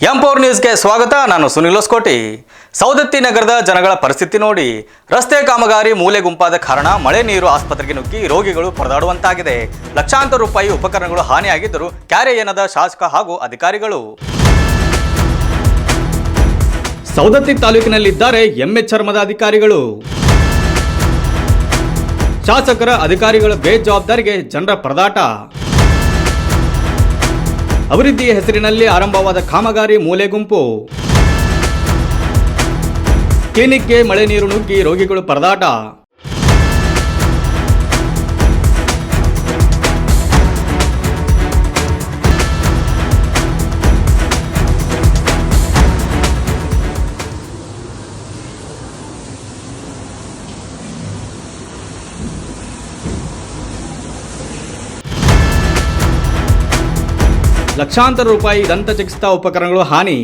ಎಂ4 ನ್ಯೂಸ್ಗೆ ಸ್ವಾಗತ. ನಾನು ಸುನಿಲ್ ಹೊಸಕೋಟಿ. ಸೌದತ್ತಿ ನಗರದ ಜನಗಳ ಪರಿಸ್ಥಿತಿ ನೋಡಿ. ರಸ್ತೆ ಕಾಮಗಾರಿ ಮೂಲೆ ಗುಂಪಾದ ಕಾರಣ ಮಳೆ ನೀರು ಆಸ್ಪತ್ರೆಗೆ ನುಗ್ಗಿ ರೋಗಿಗಳು ಪರದಾಡುವಂತಾಗಿದೆ. ಲಕ್ಷಾಂತರ ರೂಪಾಯಿ ಉಪಕರಣಗಳು ಹಾನಿಯಾಗಿದ್ದರೂ ಕ್ಯಾರೆ ಎನ್ನದ ಶಾಸಕ ಹಾಗೂ ಅಧಿಕಾರಿಗಳು. ಸೌದತ್ತಿ ತಾಲೂಕಿನಲ್ಲಿದ್ದಾರೆ ಎಮ್ಮೆ ಚರ್ಮದ ಅಧಿಕಾರಿಗಳು. ಶಾಸಕರ ಅಧಿಕಾರಿಗಳ ಬೇಜವಾಬ್ದಾರಿಗೆ ಜನರ ಪರದಾಟ. ಅಭಿವೃದ್ಧಿಯ ಹೆಸರಿನಲ್ಲಿ ಆರಂಭವಾದ ಕಾಮಗಾರಿ ಮೂಲೆ ಗುಂಪು. ಕ್ಲಿನಿಕ್ಗೆ ಮಳೆ ನೀರು ನುಗ್ಗಿ ರೋಗಿಗಳು ಪರದಾಟ. ಲಕ್ಷಾಂತರ ರೂಪಾಯಿ ದಂತ ಚಿಕಿತ್ಸಾ ಉಪಕರಣಗಳು ಹಾನಿ.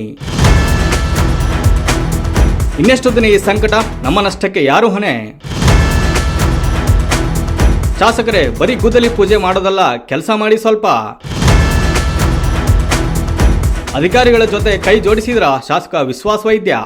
ಇನ್ನೆಷ್ಟು ದಿನ ಈ ಸಂಕಟ? ನಮ್ಮ ನಷ್ಟಕ್ಕೆ ಯಾರು ಹೊಣೆ? ಶಾಸಕರೇ, ಬರೀ ಗುದ್ದಲಿ ಪೂಜೆ ಮಾಡೋದಲ್ಲ, ಕೆಲಸ ಮಾಡಿ ಸ್ವಲ್ಪ. ಅಧಿಕಾರಿಗಳ ಜೊತೆ ಕೈ ಜೋಡಿಸಿದ್ರ ಶಾಸಕ ವಿಶ್ವಾಸ ವೈದ್ಯ.